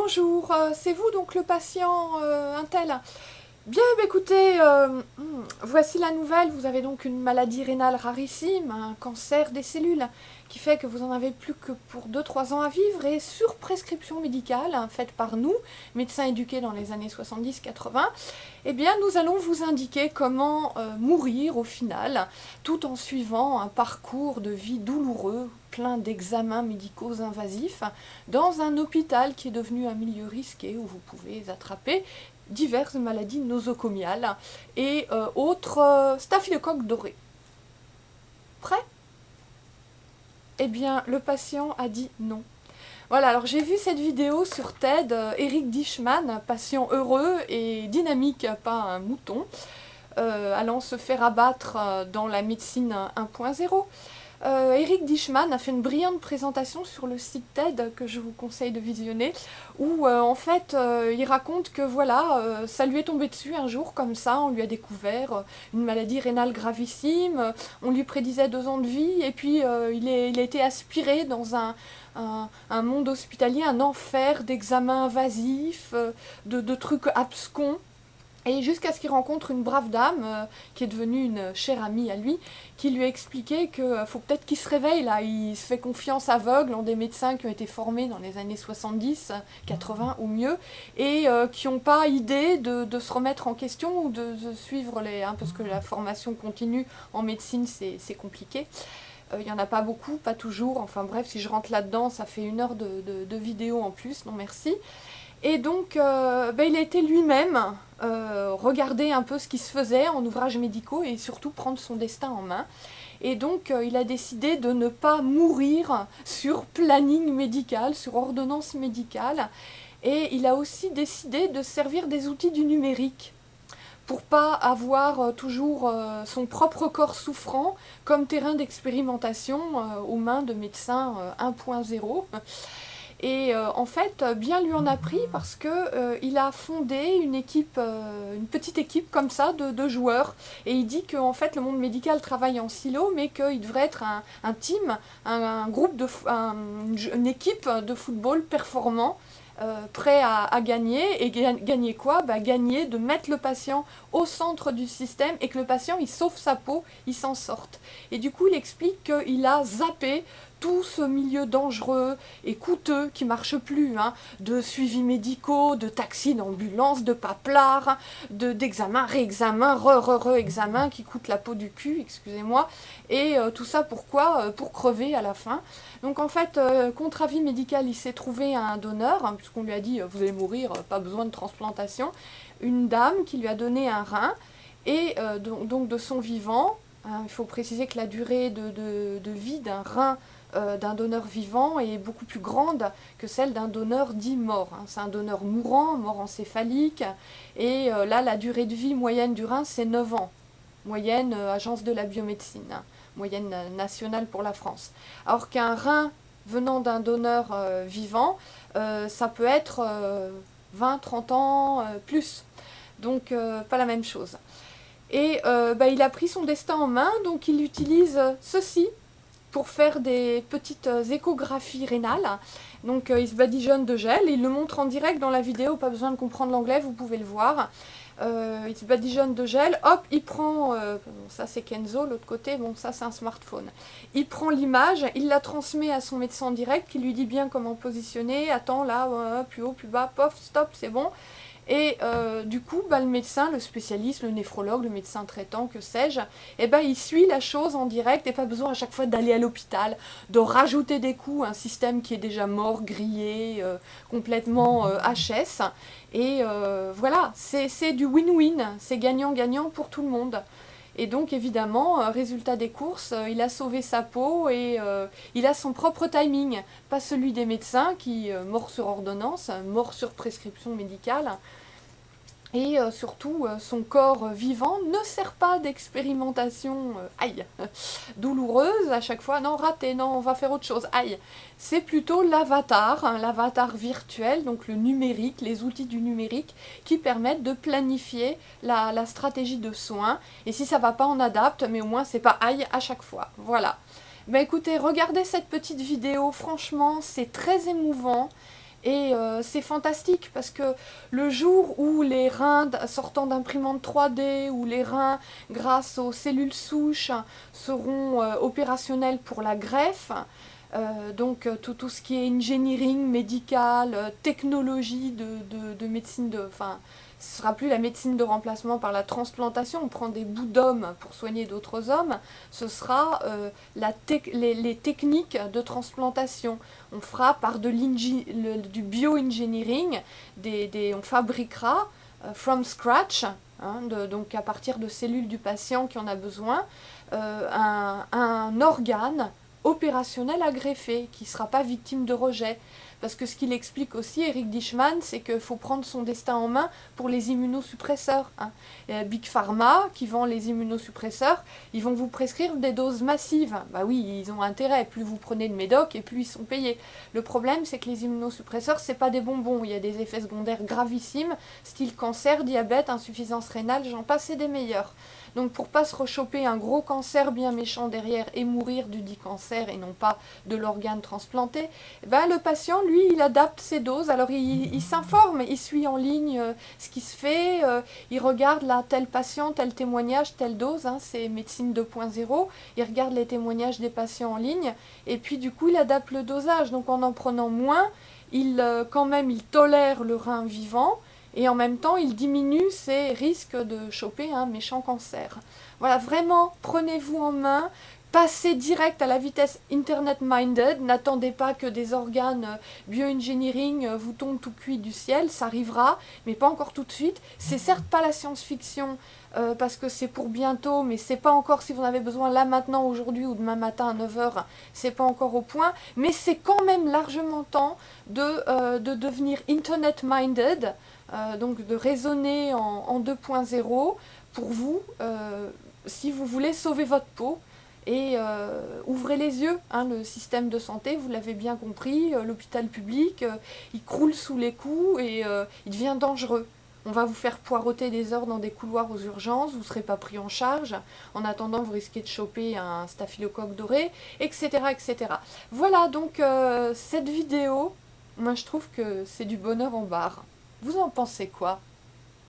bonjour, c'est vous donc le patient Intel. Bien, écoutez, voici la nouvelle, vous avez donc une maladie rénale rarissime, un cancer des cellules, qui fait que vous en avez plus que pour 2-3 ans à vivre, et sur prescription médicale, faite par nous, médecins éduqués dans les années 70-80, eh bien nous allons vous indiquer comment mourir au final, tout en suivant un parcours de vie douloureux, plein d'examens médicaux invasifs, dans un hôpital qui est devenu un milieu risqué où vous pouvez attraper diverses maladies nosocomiales et autres staphylocoques dorés. Prêt? Eh bien, le patient a dit non. Voilà, alors j'ai vu cette vidéo sur TED, Eric Dishman, patient heureux et dynamique, pas un mouton, allant se faire abattre dans la médecine 1.0. Eric Dishman a fait une brillante présentation sur le site TED que je vous conseille de visionner, où en fait il raconte que voilà, ça lui est tombé dessus un jour comme ça, on lui a découvert une maladie rénale gravissime, on lui prédisait 2 ans de vie, et puis il a été aspiré dans un monde hospitalier, un enfer d'examens invasifs, de trucs abscons. Et jusqu'à ce qu'il rencontre une brave dame, qui est devenue une chère amie à lui, qui lui a expliqué qu'il faut peut-être qu'il se réveille là, il se fait confiance aveugle en des médecins qui ont été formés dans les années 70, 80 ou mieux, et qui n'ont pas idée de se remettre en question ou de suivre parce que la formation continue en médecine c'est compliqué. Il n'y en a pas beaucoup, pas toujours, enfin bref, si je rentre là-dedans, ça fait 1 heure de vidéo en plus, non merci. Et donc, il a été lui-même regarder un peu ce qui se faisait en ouvrages médicaux et surtout prendre son destin en main. Et donc, il a décidé de ne pas mourir sur planning médical, sur ordonnance médicale. Et il a aussi décidé de servir des outils du numérique pour pas avoir toujours son propre corps souffrant comme terrain d'expérimentation aux mains de médecins 1.0. Et en fait, bien lui en a pris parce que il a fondé une petite équipe comme ça de joueurs. Et il dit qu'en fait, le monde médical travaille en silo, mais qu'il devrait être un team, un groupe, une équipe de football performant, prêt à gagner. Et gagner quoi? Gagner de mettre le patient au centre du système et que le patient, il sauve sa peau, il s'en sorte. Et du coup, il explique qu'il a zappé tout ce milieu dangereux et coûteux qui ne marche plus, de suivis médicaux, de taxis, d'ambulances, de paplards, d'examens, réexamens, re-examens qui coûtent la peau du cul, excusez-moi, et tout ça pourquoi? Pour crever à la fin. Donc en fait, contre avis médical, il s'est trouvé un donneur, puisqu'on lui a dit vous allez mourir, pas besoin de transplantation, une dame qui lui a donné un rein, et donc de son vivant, il faut préciser que la durée de vie d'un rein d'un donneur vivant est beaucoup plus grande que celle d'un donneur dit mort. C'est un donneur mourant, mort encéphalique, et là la durée de vie moyenne du rein c'est 9 ans, moyenne agence de la biomédecine, moyenne nationale pour la France. Alors qu'un rein venant d'un donneur vivant, ça peut être 20-30 ans plus, donc pas la même chose. Et il a pris son destin en main, donc il utilise ceci pour faire des petites échographies rénales. Donc il se badigeonne de gel, il le montre en direct dans la vidéo, pas besoin de comprendre l'anglais, vous pouvez le voir. Il se badigeonne de gel, hop, il prend, ça c'est Kenzo, l'autre côté, bon ça c'est un smartphone. Il prend l'image, il la transmet à son médecin en direct, qui lui dit bien comment positionner, attends là, plus haut, plus bas, pof, stop, c'est bon. Et du coup, le médecin, le spécialiste, le néphrologue, le médecin traitant, que sais-je, il suit la chose en direct et pas besoin à chaque fois d'aller à l'hôpital, de rajouter des coûts, un système qui est déjà mort, grillé, complètement HS. Et voilà, c'est du win-win, c'est gagnant-gagnant pour tout le monde. Et donc évidemment, résultat des courses, il a sauvé sa peau et il a son propre timing, pas celui des médecins qui, mort sur ordonnance, mort sur prescription médicale. Et surtout, son corps vivant ne sert pas d'expérimentation, aïe, douloureuse à chaque fois, non, raté, non, on va faire autre chose, aïe. C'est plutôt l'avatar, l'avatar virtuel, donc le numérique, les outils du numérique, qui permettent de planifier la stratégie de soins. Et si ça va pas, on adapte, mais au moins c'est pas aïe à chaque fois, voilà. Écoutez, regardez cette petite vidéo, franchement, c'est très émouvant. Et c'est fantastique parce que le jour où les reins sortant d'imprimantes 3D ou les reins grâce aux cellules souches seront opérationnels pour la greffe, donc tout ce qui est engineering médical, technologie de médecine enfin, ce sera plus la médecine de remplacement par la transplantation, on prend des bouts d'hommes pour soigner d'autres hommes, ce sera les techniques de transplantation. On fera par du bio-engineering, on fabriquera from scratch, hein, donc à partir de cellules du patient qui en a besoin, un organe opérationnel à greffer, qui ne sera pas victime de rejet. Parce que ce qu'il explique aussi, Eric Dishman, c'est qu'il faut prendre son destin en main pour les immunosuppresseurs. Hein. Big Pharma, qui vend les immunosuppresseurs, ils vont vous prescrire des doses massives. Bah oui, ils ont intérêt. Plus vous prenez de médoc, et plus ils sont payés. Le problème, c'est que les immunosuppresseurs, c'est pas des bonbons. Il y a des effets secondaires gravissimes, style cancer, diabète, insuffisance rénale, j'en passe et des meilleurs. Donc pour pas se rechoper un gros cancer bien méchant derrière et mourir du dit cancer et non pas de l'organe transplanté, ben le patient, lui, il adapte ses doses. Alors il s'informe, il suit en ligne ce qui se fait, il regarde là tel patient, tel témoignage, telle dose, hein, c'est médecine 2.0, il regarde les témoignages des patients en ligne et puis du coup il adapte le dosage. Donc en prenant moins, quand même il tolère le rein vivant, et en même temps, il diminue ses risques de choper un méchant cancer. Voilà, vraiment, prenez-vous en main, passez direct à la vitesse internet-minded, n'attendez pas que des organes bioengineering vous tombent tout cuit du ciel, ça arrivera, mais pas encore tout de suite. C'est certes pas la science-fiction, parce que c'est pour bientôt, mais c'est pas encore, si vous en avez besoin là maintenant, aujourd'hui ou demain matin à 9h, c'est pas encore au point, mais c'est quand même largement temps de devenir internet-minded, donc de raisonner en 2.0 pour vous, si vous voulez sauver votre peau. Et ouvrez les yeux, hein, le système de santé, vous l'avez bien compris, l'hôpital public, il croule sous les coups et il devient dangereux. On va vous faire poireauter des heures dans des couloirs aux urgences, vous ne serez pas pris en charge, en attendant vous risquez de choper un staphylocoque doré, etc. etc. Voilà donc cette vidéo, moi je trouve que c'est du bonheur en barre. Vous en pensez quoi ?